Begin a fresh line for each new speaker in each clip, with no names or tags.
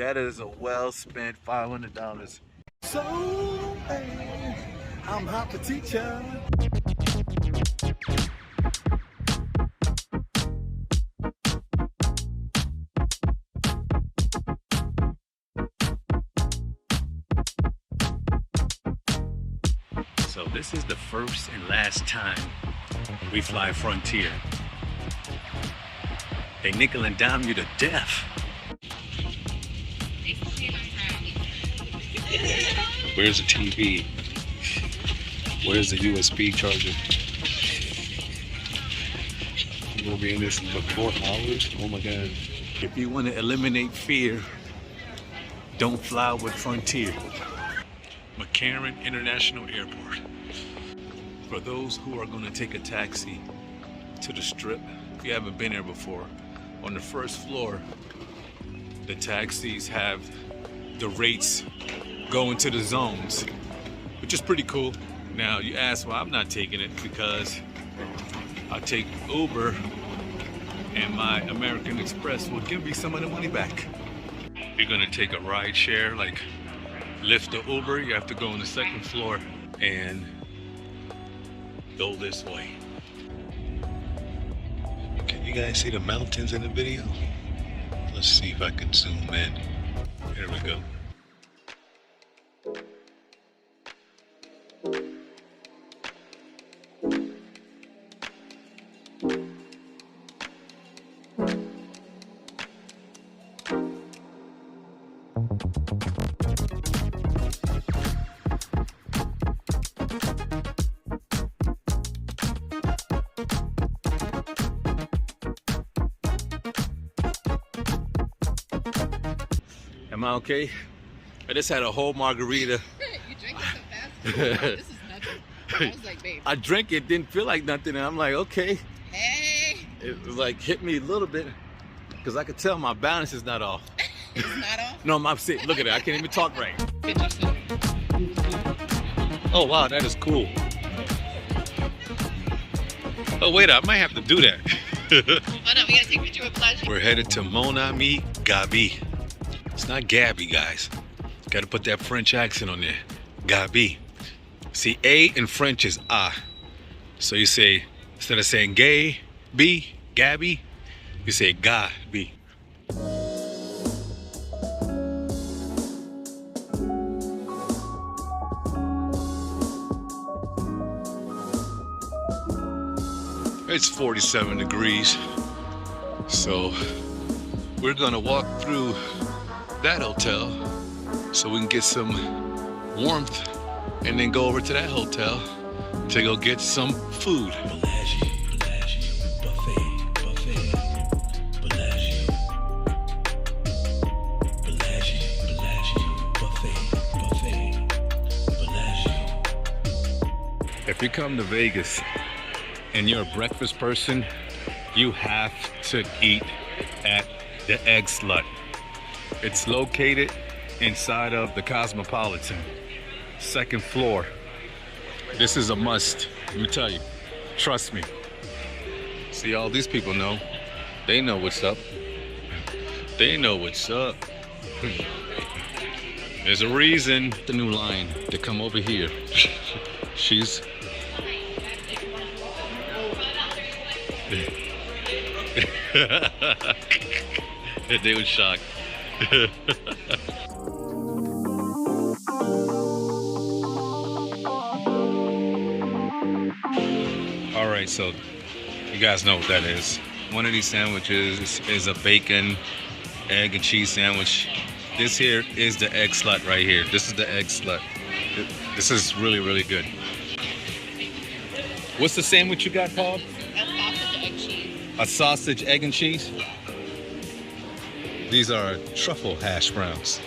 that is a well-spent $500. So, hey, I'm hot for teacher. So this is the first and last time we fly Frontier. They nickel and dime you to death. Where's the TV? Where's the USB charger? We'll be in this for 4 hours? Oh my God. If you want to eliminate fear, don't fly with Frontier. McCarran International Airport. For those who are going to take a taxi to the Strip, if you haven't been there before, on the first floor, the taxis have the rates going to the zones, which is pretty cool. Now you ask why I'm not taking it, because I take Uber and my American Express will give me some of the money back. If you're gonna take a ride share like Lyft or Uber, you have to go on the second floor and go this way. Can you guys see the mountains in the video? Let's see if I can zoom in. Here we go. Am I okay? I just had a whole margarita.
You drank it so fast. This is nothing. I was like, babe.
I drank it, didn't feel like nothing, and I'm like, okay.
Hey.
It was like hit me a little bit, because I could tell my balance is not off.
It's not off?
No, I'm sitting. Look at it. I can't even talk right.
Picture.
Oh wow, that is cool. Oh wait, I might have to do that.
Oh no, we gotta take a picture with Flash.
We're headed to Monorail Gabi. It's not Gabby, guys. Got to put that French accent on there. Gabi. See, A in French is ah. So you say, instead of saying gay, B, Gabby, you say Gabi. It's 47 degrees. So we're gonna walk through that hotel so we can get some warmth and then go over to that hotel to go get some food. If you come to Vegas and you're a breakfast person, you have to eat at the Egg Slut. It's located inside of the Cosmopolitan, second floor. This is a must, let me tell you. Trust me. See, all these people know. They know what's up. They know what's up. There's a reason the new line to come over here. She's they were shocked. All right, so you guys know what that is. One of these sandwiches is a bacon, egg, and cheese sandwich. This here is the Egg Slut right here. This is the Egg Slut. This is really, really good. What's the sandwich you got called? A sausage, egg, and cheese? These are truffle hash browns.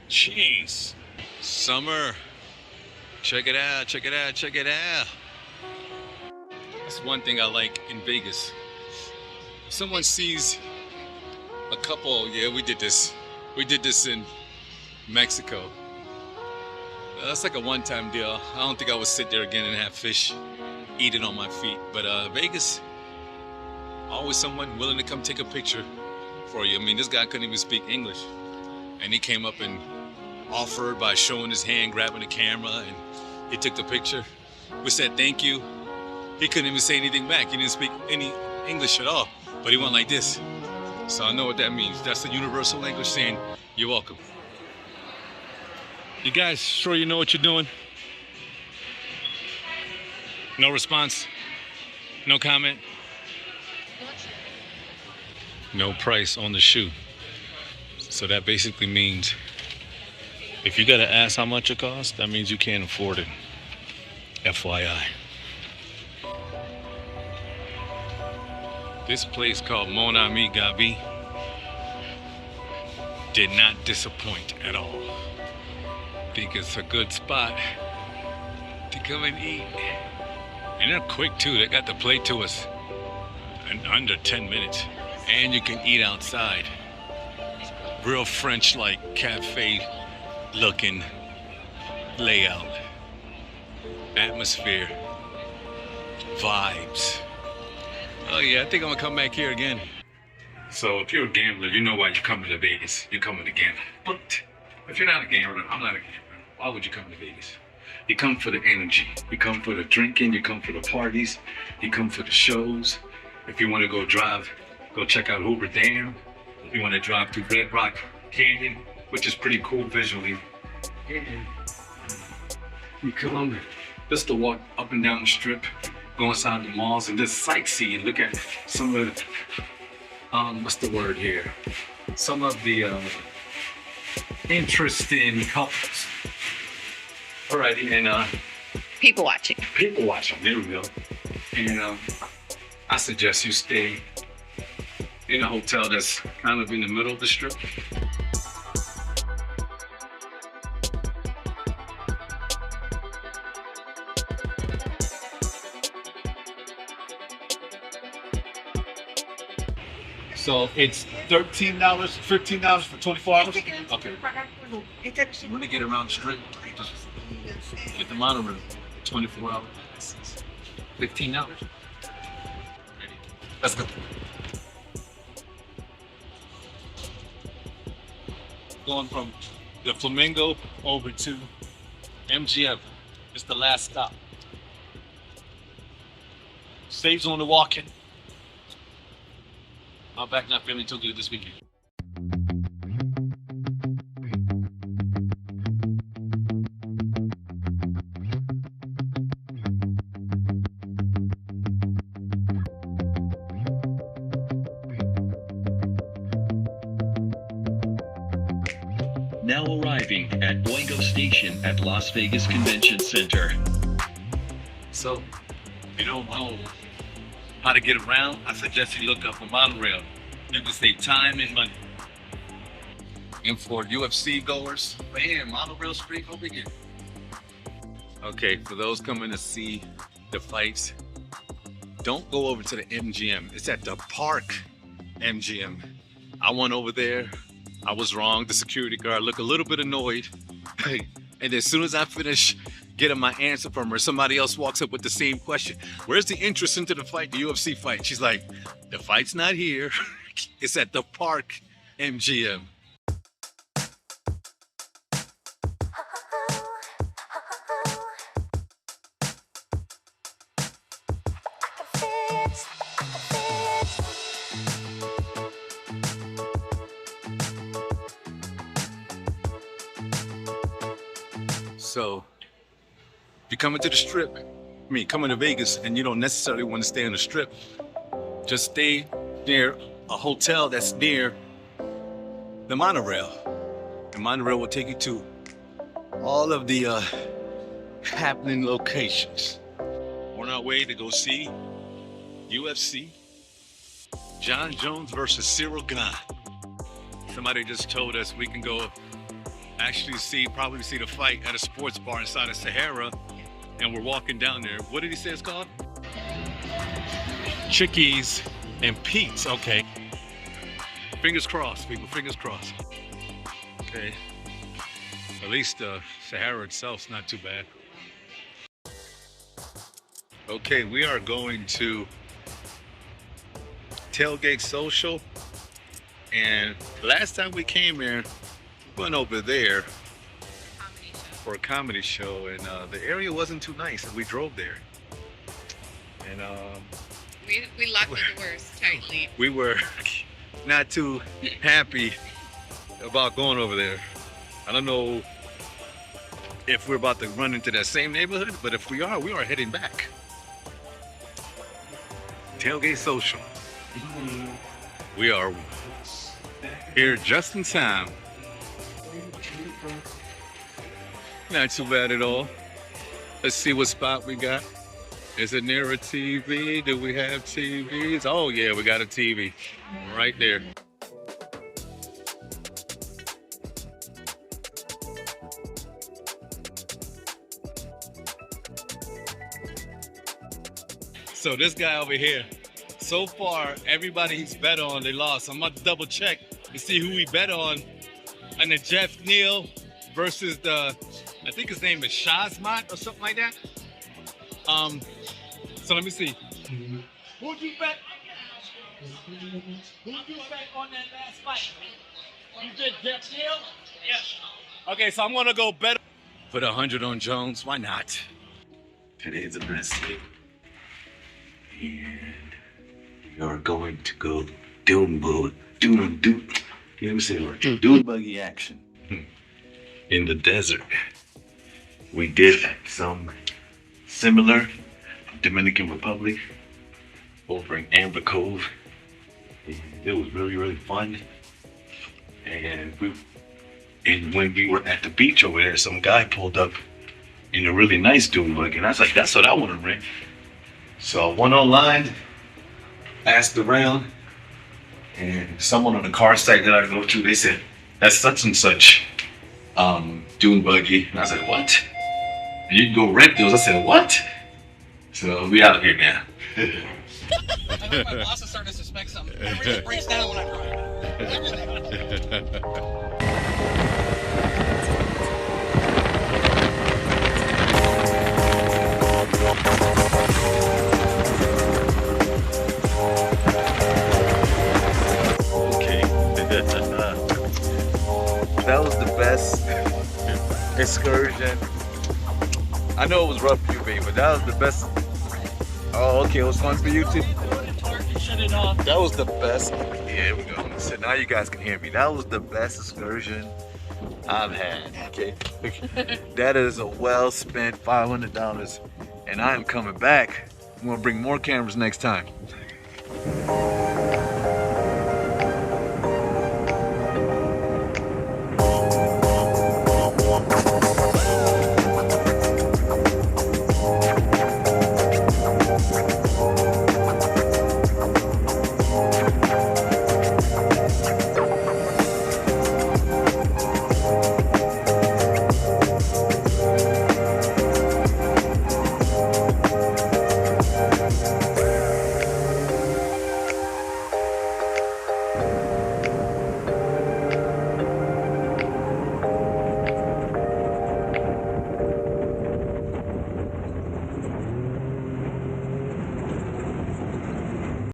Jeez. Summer. Check it out, check it out, check it out. That's one thing I like in Vegas. If someone sees a couple, yeah, we did this. We did this in Mexico. That's like a one-time deal. I don't think I would sit there again and have fish eating on my feet. But Vegas, always someone willing to come take a picture for you. I mean, this guy couldn't even speak English. And he came up and offered by showing his hand, grabbing the camera, and he took the picture. We said thank you. He couldn't even say anything back. He didn't speak any English at all, but he went like this. So I know what that means. That's the universal language saying, you're welcome. You guys sure you know what you're doing? No response? No comment? No price on the shoe. So that basically means if you gotta ask how much it costs, that means you can't afford it. FYI. This place called Mon Ami Gabi did not disappoint at all. I think it's a good spot to come and eat. And they're quick too. They got the plate to us in under 10 minutes. And you can eat outside. Real French-like cafe looking layout. Atmosphere. Vibes. Oh yeah, I think I'm gonna come back here again. So if you're a gambler, you know why you're coming to Vegas. You're coming to gamble. But if you're not a gambler, I'm not a gambler. Why would you come to Vegas? You come for the energy. You come for the drinking. You come for the parties. You come for the shows. If you want to go drive, go check out Hoover Dam. If you want to drive through Red Rock Canyon, which is pretty cool visually. And you come just to walk up and down the strip, go inside the malls and just sightsee and look at some of the, what's the word here? Some of the interesting couples. Alrighty, and
People watching.
people watching, there we go. And I suggest you stay in a hotel that's kind of in the middle of the strip. So it's $13, $15 for 24 hours? Okay. When they get around the strip, just get the monorail, 24 hours, $15. Let's go. Going from the Flamingo over to MGM. It's the last stop. Saves on the walking. My back not feeling too good this weekend.
Now arriving at Boingo Station at Las Vegas Convention Center.
So, if you don't know how to get around, I suggest you look up a monorail. You can save time and money. And for UFC goers, man, monorail straight over here. Okay, for those coming to see the fights, don't go over to the MGM. It's at the Park MGM. I went over there. I was wrong. The security guard looked a little bit annoyed. And as soon as I finish getting my answer from her, somebody else walks up with the same question. Where's the interest into the fight, the UFC fight? She's like, the fight's not here. It's at the Park MGM. So, if you're coming to the strip, coming to Vegas, and you don't necessarily want to stay on the strip, just stay near a hotel that's near the monorail. The monorail will take you to all of the happening locations. We're on our way to go see UFC, John Jones versus Cyril Gane. Somebody just told us we can go actually probably see the fight at a sports bar inside of Sahara, and we're walking down there. What did he say it's called? Chickies and Pete's. Okay. Fingers crossed, people. Fingers crossed. Okay. At least the Sahara itself's not too bad. Okay, we are going to Tailgate Social. And last time we came here, we went over there for a comedy show, and the area wasn't too nice, and we drove there. And
We locked the doors tightly.
we were not too happy about going over there. I don't know if we're about to run into that same neighborhood, but if we are heading back. Tailgate Social. We are here just in time. Not too bad at all. Let's see what spot we got. Is it near a TV? Do we have TVs? Oh yeah, we got a TV right there. So this guy over here, so far everybody he's bet on, they lost. I'm about to double check to see who he bet on. And the Jeff Neal versus the, I think his name is Shazmat or something like that. So let me see.
Who'd you bet? Who'd you bet on that last fight? You did Jeff Neal? Yes.
Okay, so I'm gonna go bet. Put 100 on Jones. Why not? Today's the best day. And we are going to go Dune Buggy Action in the desert. We did some similar Dominican Republic over in Amber Cove. And it was really, really fun. And when we were at the beach over there, some guy pulled up in a really nice dune buggy, and I was like, that's what I want to rent. So I went online, asked around, and someone on the car site that I go to, they said, that's such and such dune buggy. And I said, what? And you can go rent those. I said, what? So we out here now.
I think my boss is starting to suspect something. Everything breaks down when I drive. Everything.
Okay. That was the best excursion. I know it was rough for you, baby, but that was the best. Oh, okay, it was fun for you too.
Shut it off.
That was the best. Yeah, here we go. So now you guys can hear me. That was the best excursion I've had. Okay, that is a well-spent $500, and I am coming back. I'm gonna bring more cameras next time.